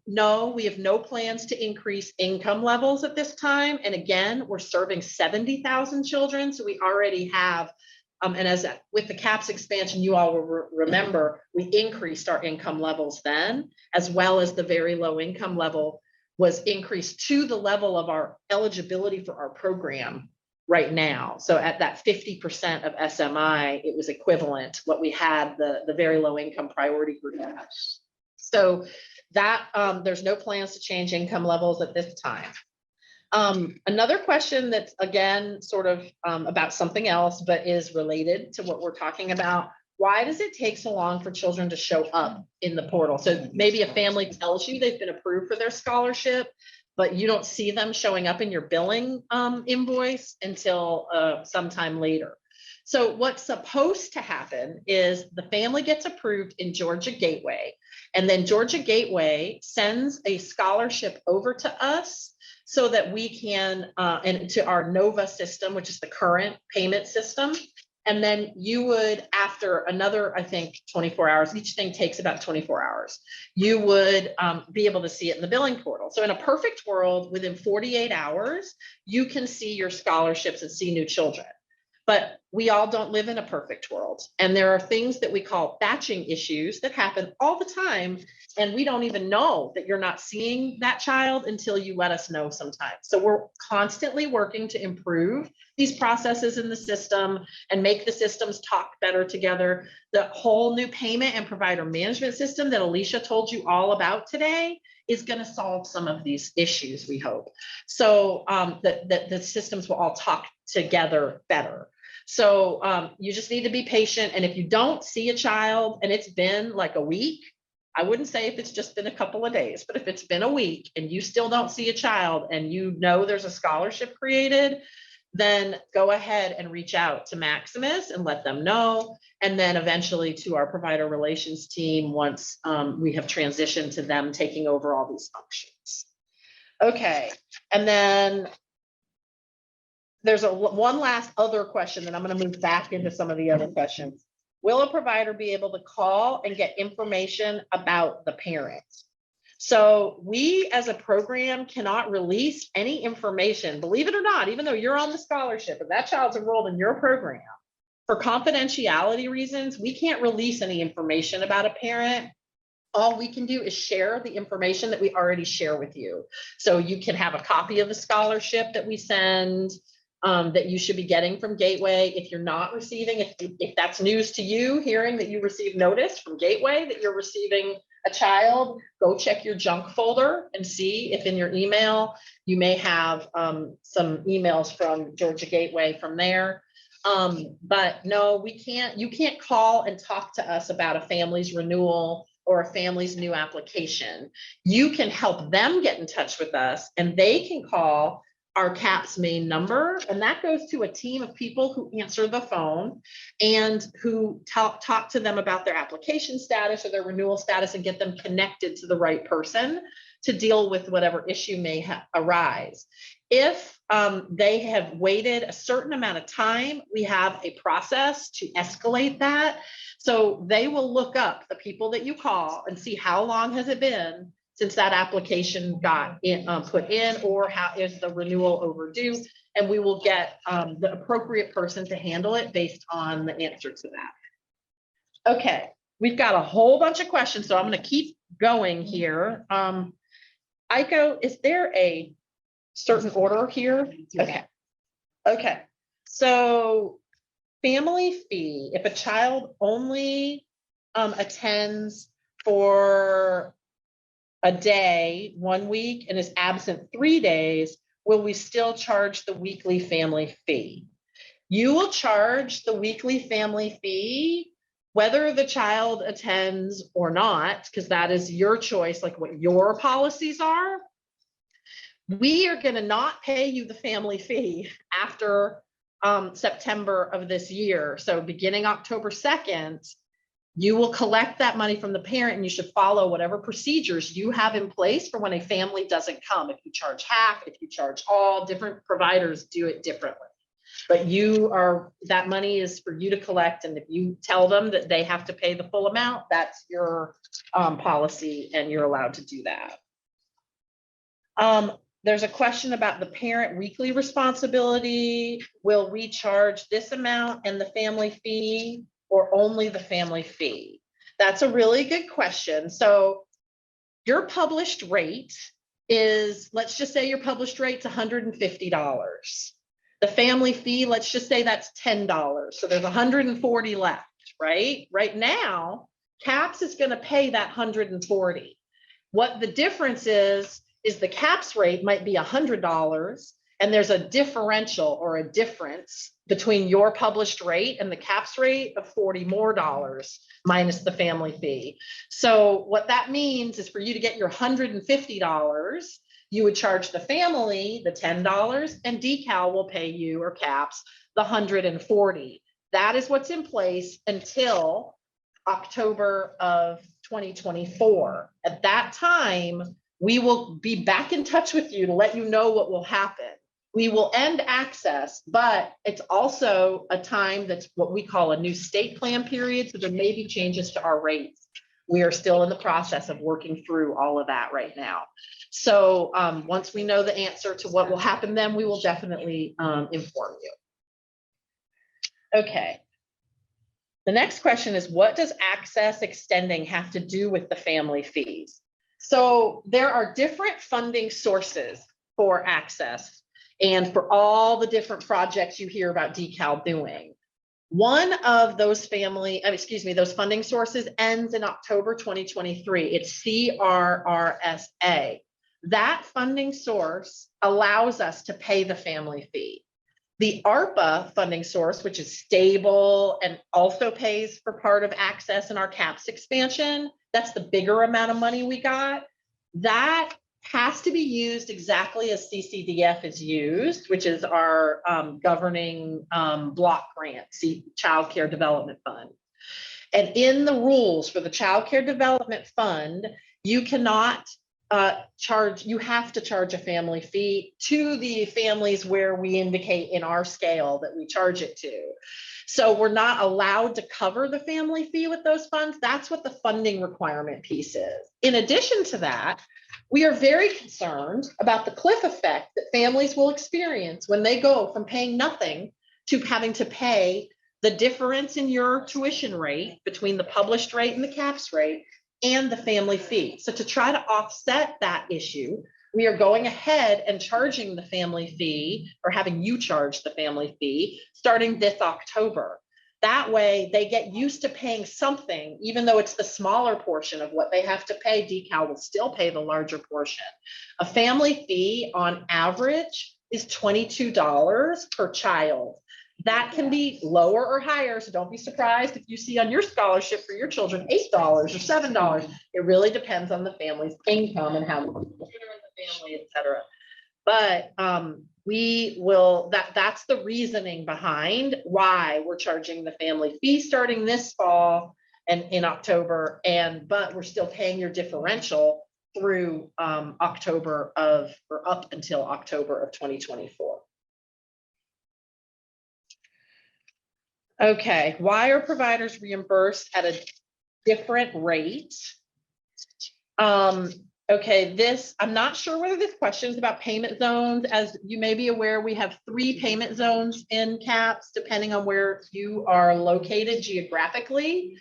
Speaker 1: no, we have no plans to increase income levels at this time. And again, we're serving 70,000 children. So we already have, with the CAPS expansion, you all will remember, we increased our income levels then, as well as the very low income level was increased to the level of our eligibility for our program right now. So at that 50% of SMI, it was equivalent what we had the very low income priority group at. So that there's no plans to change income levels at this time. Another question that's again sort of about something else, but is related to what we're talking about. Why does it take so long for children to show up in the portal? So maybe a family tells you they've been approved for their scholarship, but you don't see them showing up in your billing invoice until sometime later. So what's supposed to happen is the family gets approved in Georgia Gateway, and then Georgia Gateway sends a scholarship over to us so that we can, and to our NOVA system, which is the current payment system. And then you would, after another, I think 24 hours, each thing takes about 24 hours, you would be able to see it in the billing portal. So in a perfect world, within 48 hours, you can see your scholarships and see new children. But we all don't live in a perfect world. And there are things that we call batching issues that happen all the time. And we don't even know that you're not seeing that child until you let us know sometimes. So we're constantly working to improve these processes in the system and make the systems talk better together. The whole new payment and provider management system that Alicia told you all about today is going to solve some of these issues, we hope. So that the systems will all talk together better. So you just need to be patient. And if you don't see a child and it's been like a week, I wouldn't say if it's just been a couple of days, but if it's been a week and you still don't see a child and you know there's a scholarship created, then go ahead and reach out to Maximus and let them know. And then eventually to our provider relations team once we have transitioned to them taking over all these functions. Okay, and then there's one last other question, and I'm going to move back into some of the other questions. Will a provider be able to call and get information about the parent? So we as a program cannot release any information, believe it or not, even though you're on the scholarship and that child's enrolled in your program. For confidentiality reasons, we can't release any information about a parent. All we can do is share the information that we already share with you. So you can have a copy of the scholarship that we send, that you should be getting from Gateway. If you're not receiving, if that's news to you, hearing that you received notice from Gateway that you're receiving a child, go check your junk folder and see if in your email you may have some emails from Georgia Gateway from there. But no, we can't, you can't call and talk to us about a family's renewal or a family's new application. You can help them get in touch with us and they can call our CAPS main number, and that goes to a team of people who answer the phone and who talk to them about their application status or their renewal status and get them connected to the right person to deal with whatever issue may arise. If they have waited a certain amount of time, we have a process to escalate that. So they will look up the people that you call and see how long has it been since that application got put in, or how is the renewal overdue, and we will get the appropriate person to handle it based on the answer to that. Okay, we've got a whole bunch of questions, so I'm going to keep going here. Aiko, is there a certain order here? Okay. So family fee, if a child only attends for a day, 1 week, and is absent 3 days, will we still charge the weekly family fee? You will charge the weekly family fee whether the child attends or not, because that is your choice, like what your policies are. We are going to not pay you the family fee after September of this year. So beginning October 2nd, you will collect that money from the parent, and you should follow whatever procedures you have in place for when a family doesn't come. If you charge half, if you charge all, different providers do it differently. But that money is for you to collect. And if you tell them that they have to pay the full amount, that's your policy, and you're allowed to do that. There's a question about the parent weekly responsibility. Will we charge this amount and the family fee, or only the family fee? That's a really good question. So your published rate is, let's just say your published rate's $150. The family fee, let's just say that's $10. So there's 140 left, right? Right now, CAPS is going to pay that 140. What the difference is the CAPS rate might be $100, and there's a differential or a difference between your published rate and the CAPS rate of $40 more minus the family fee. So what that means is for you to get your $150, you would charge the family the $10, and DeCal will pay you, or CAPS, the $140. That is what's in place until October of 2024. At that time, we will be back in touch with you to let you know what will happen. We will end access, but it's also a time that's what we call a new state plan period. So there may be changes to our rates. We are still in the process of working through all of that right now. So once we know the answer to what will happen, then we will definitely inform you. Okay. The next question is, what does access extending have to do with the family fees? So there are different funding sources for access and for all the different projects you hear about DeCal doing. One of those those funding sources ends in October 2023. It's CRRSA. That funding source allows us to pay the family fee. The ARPA funding source, which is stable and also pays for part of access in our CAPS expansion, that's the bigger amount of money we got. That has to be used exactly as CCDF is used, which is our governing block grant, Child Care Development Fund. And in the rules for the Child Care Development Fund, you cannot you have to charge a family fee to the families where we indicate in our scale that we charge it to. So we're not allowed to cover the family fee with those funds. That's what the funding requirement piece is. In addition to that, we are very concerned about the cliff effect that families will experience when they go from paying nothing to having to pay the difference in your tuition rate between the published rate and the CAPS rate and the family fee. So to try to offset that issue, we are going ahead and charging the family fee, or having you charge the family fee, starting this October. That way they get used to paying something, even though it's the smaller portion of what they have to pay. DeCal will still pay the larger portion. A family fee on average is $22 per child. That can be lower or higher, so don't be surprised if you see on your scholarship for your children $8 or $7. It really depends on the family's income and how many people are in the family, et cetera. But we will, that's the reasoning behind why we're charging the family fee starting this fall and in October, but we're still paying your differential through October or up until October of 2024. Okay, why are providers reimbursed at a different rate? Okay, I'm not sure whether this question is about payment zones. As you may be aware, we have 3 payment zones in CAPS, depending on where you are located geographically.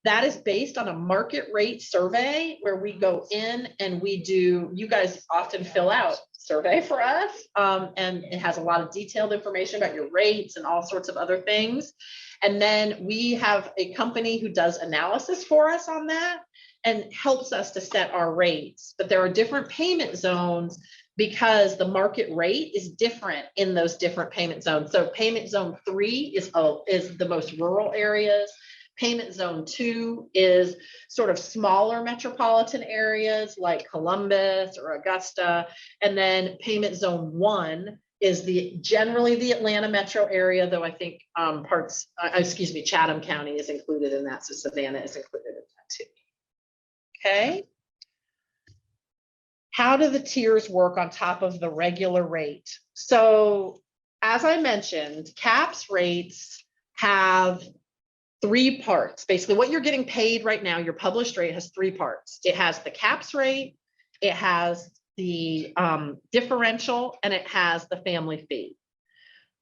Speaker 1: That is based on a market rate survey where we go in and you guys often fill out survey for us. And it has a lot of detailed information about your rates and all sorts of other things. And then we have a company who does analysis for us on that and helps us to set our rates. But there are different payment zones because the market rate is different in those different payment zones. So payment zone 3 is the most rural areas. Payment zone 2 is sort of smaller metropolitan areas like Columbus or Augusta. And then payment zone 1 is generally the Atlanta metro area, though I think Chatham County is included in that. So Savannah is included in that too. Okay. How do the tiers work on top of the regular rate? So as I mentioned, CAPS rates have 3 parts. Basically, what you're getting paid right now, your published rate has 3 parts. It has the CAPS rate, it has the differential, and it has the family fee.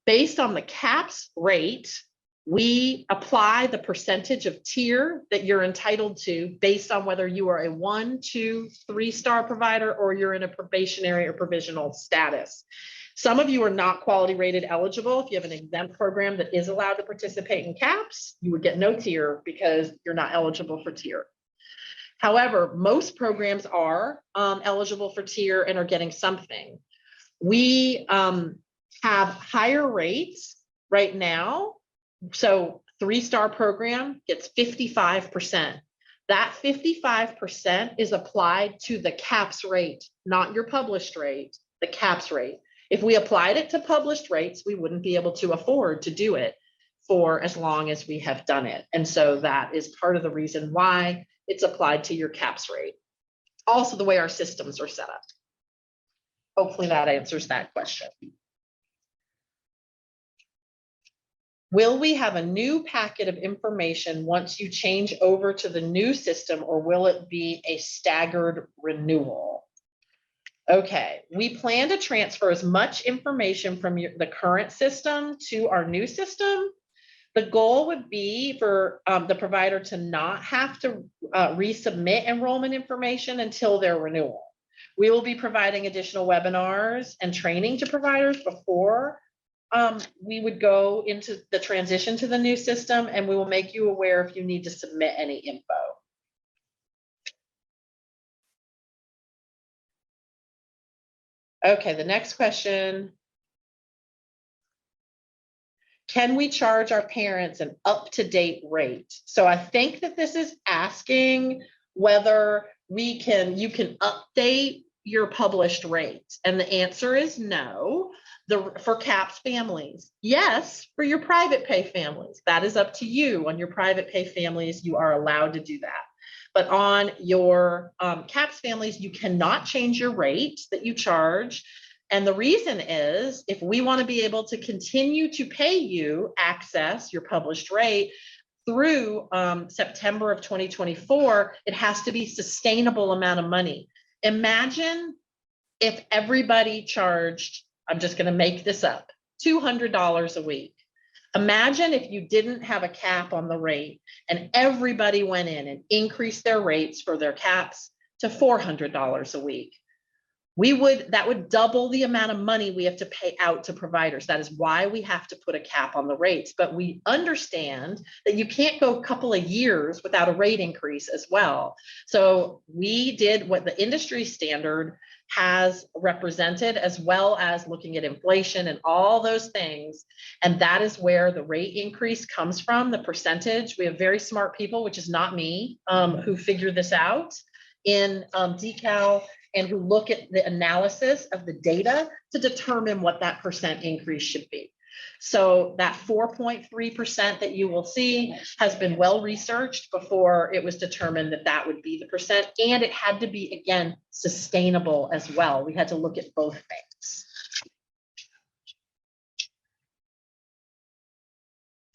Speaker 1: Based on the CAPS rate, we apply the percentage of tier that you're entitled to based on whether you are a 1, 2, 3-star provider or you're in a probationary or provisional status. Some of you are not quality rated eligible. If you have an exempt program that is allowed to participate in CAPS, you would get no tier because you're not eligible for tier. However, most programs are eligible for tier and are getting something. We have higher rates right now. So 3-star program gets 55%. That 55% is applied to the CAPS rate, not your published rate, the CAPS rate. If we applied it to published rates, we wouldn't be able to afford to do it for as long as we have done it. And so that is part of the reason why it's applied to your CAPS rate. Also the way our systems are set up. Hopefully that answers that question. Will we have a new packet of information once you change over to the new system, or will it be a staggered renewal? Okay, we plan to transfer as much information from the current system to our new system. The goal would be for the provider to not have to resubmit enrollment information until their renewal. We will be providing additional webinars and training to providers before we would go into the transition to the new system, and we will make you aware if you need to submit any info. Okay, the next question. Can we charge our parents an up-to-date rate? So I think that this is asking whether you can update your published rate. And the answer is no. For CAPS families. Yes, for your private pay families. That is up to you. On your private pay families, you are allowed to do that. But on your CAPS families, you cannot change your rate that you charge. And the reason is, if we want to be able to continue to pay you access your published rate through September of 2024, it has to be sustainable amount of money. Imagine if everybody charged, I'm just going to make this up, $200 a week. Imagine if you didn't have a cap on the rate and everybody went in and increased their rates for their caps to $400 a week. That would double the amount of money we have to pay out to providers. That is why we have to put a cap on the rates. But we understand that you can't go a couple of years without a rate increase as well. So we did what the industry standard has represented, as well as looking at inflation and all those things. And that is where the rate increase comes from, the percentage. We have very smart people, which is not me, who figure this out in DeKalb, and who look at the analysis of the data to determine what that percent increase should be. So that 4.3% that you will see has been well researched before it was determined that that would be the percent. And it had to be, again, sustainable as well. We had to look at both things.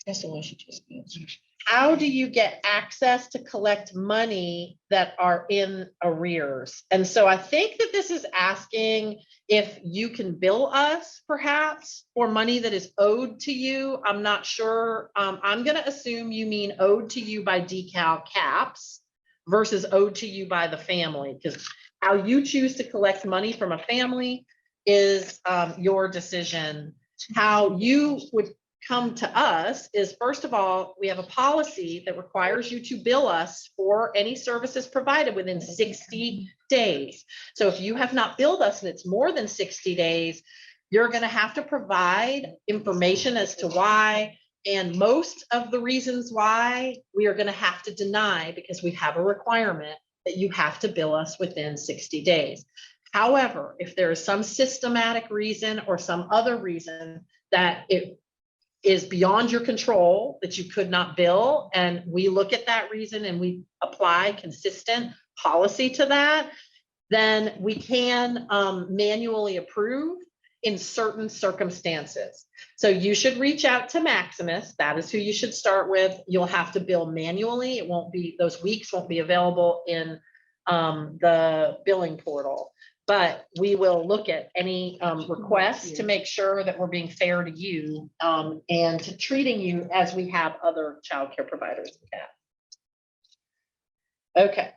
Speaker 1: That's the one she just answered. How do you get access to collect money that are in arrears? And so I think that this is asking if you can bill us perhaps for money that is owed to you. I'm not sure. I'm going to assume you mean owed to you by DeKalb CAPS versus owed to you by the family, because how you choose to collect money from a family is your decision. How you would come to us is, first of all, we have a policy that requires you to bill us for any services provided within 60 days. So if you have not billed us and it's more than 60 days, you're going to have to provide information as to why. And most of the reasons why we are going to have to deny, because we have a requirement that you have to bill us within 60 days. However, if there is some systematic reason or some other reason that it is beyond your control that you could not bill, and we look at that reason and we apply consistent policy to that, then we can manually approve in certain circumstances. So you should reach out to Maximus. That is who you should start with. You'll have to bill manually. It won't be, those weeks won't be available in the billing portal. But we will look at any requests to make sure that we're being fair to you and to treating you as we have other childcare providers. Okay,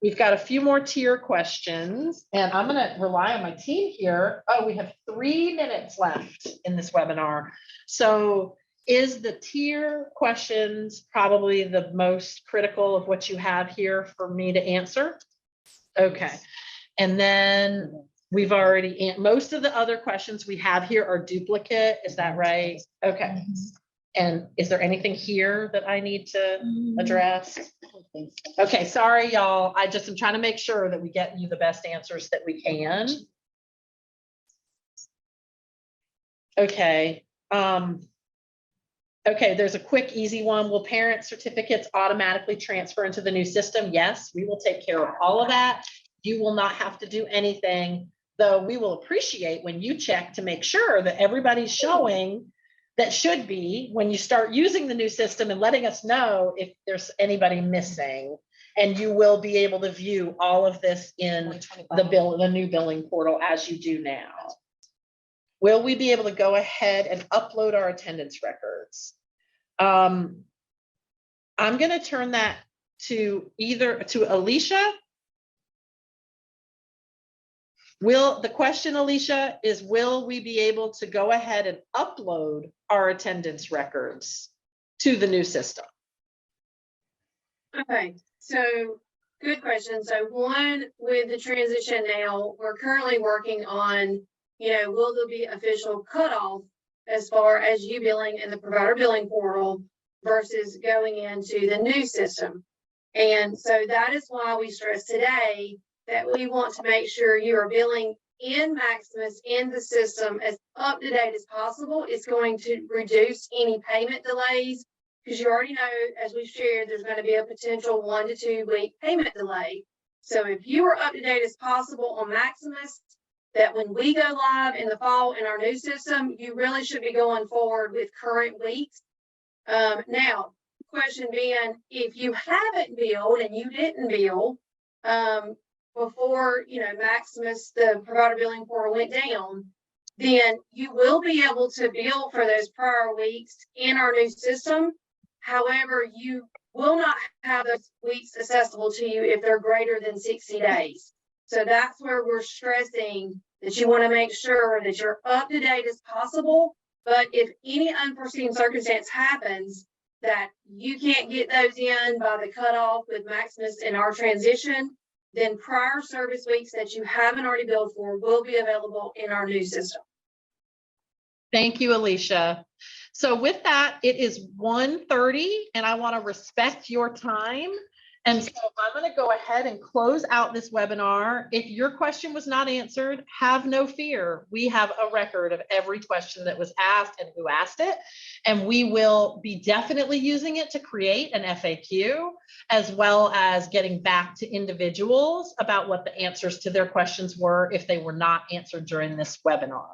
Speaker 1: we've got a few more tier questions, and I'm going to rely on my team here. Oh, we have 3 minutes left in this webinar. So is the tier questions probably the most critical of what you have here for me to answer? Okay. And then we've already, most of the other questions we have here are duplicate. Is that right? Okay. And is there anything here that I need to address? Okay, sorry, y'all. I just am trying to make sure that we get you the best answers that we can. Okay. Okay, there's a quick, easy one. Will parent certificates automatically transfer into the new system? Yes, we will take care of all of that. You will not have to do anything, though we will appreciate when you check to make sure that everybody's showing that should be when you start using the new system, and letting us know if there's anybody missing. And you will be able to view all of this in the new billing portal as you do now. Will we be able to go ahead and upload our attendance records? I'm going to turn that to Alicia. The question, Alicia, is will we be able to go ahead and upload our attendance records to the new system?
Speaker 4: Okay, so good question. So one, with the transition now, we're currently working on, will there be official cutoff as far as you billing in the provider billing portal versus going into the new system? And so that is why we stress today that we want to make sure you are billing in Maximus in the system as up to date as possible. It's going to reduce any payment delays, because you already know, as we've shared, there's going to be a potential 1 to 2 week payment delay. So if you are up to date as possible on Maximus, that when we go live in the fall in our new system, you really should be going forward with current weeks. Now, question being, if you haven't billed and you didn't bill, before Maximus, the provider billing portal, went down, then you will be able to bill for those prior weeks in our new system. However, you will not have those weeks accessible to you if they're greater than 60 days. So that's where we're stressing that you want to make sure that you're up to date as possible. But if any unforeseen circumstance happens that you can't get those in by the cutoff with Maximus in our transition, then prior service weeks that you haven't already billed for will be available in our new system.
Speaker 1: Thank you, Alicia. So with that, it is 1:30 and I want to respect your time. And so I'm going to go ahead and close out this webinar. If your question was not answered, have no fear. We have a record of every question that was asked and who asked it. And we will be definitely using it to create an FAQ, as well as getting back to individuals about what the answers to their questions were if they were not answered during this webinar.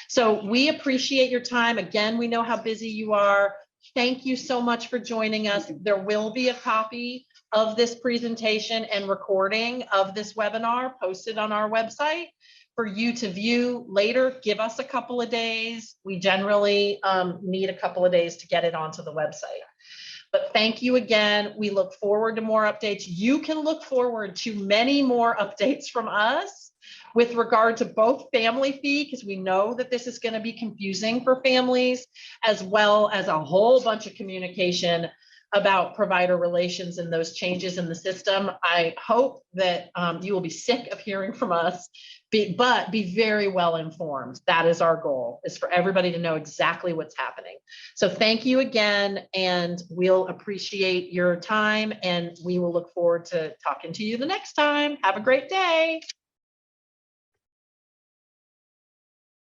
Speaker 1: So we appreciate your time. Again, we know how busy you are. Thank you so much for joining us. There will be a copy of this presentation and recording of this webinar posted on our website for you to view later. Give us a couple of days. We generally need a couple of days to get it onto the website. But thank you again. We look forward to more updates. You can look forward to many more updates from us with regard to both family fee, because we know that this is going to be confusing for families, as well as a whole bunch of communication about provider relations and those changes in the system. I hope that you will be sick of hearing from us, but be very well informed. That is our goal, is for everybody to know exactly what's happening. So thank you again, and we'll appreciate your time, and we will look forward to talking to you the next time. Have a great day.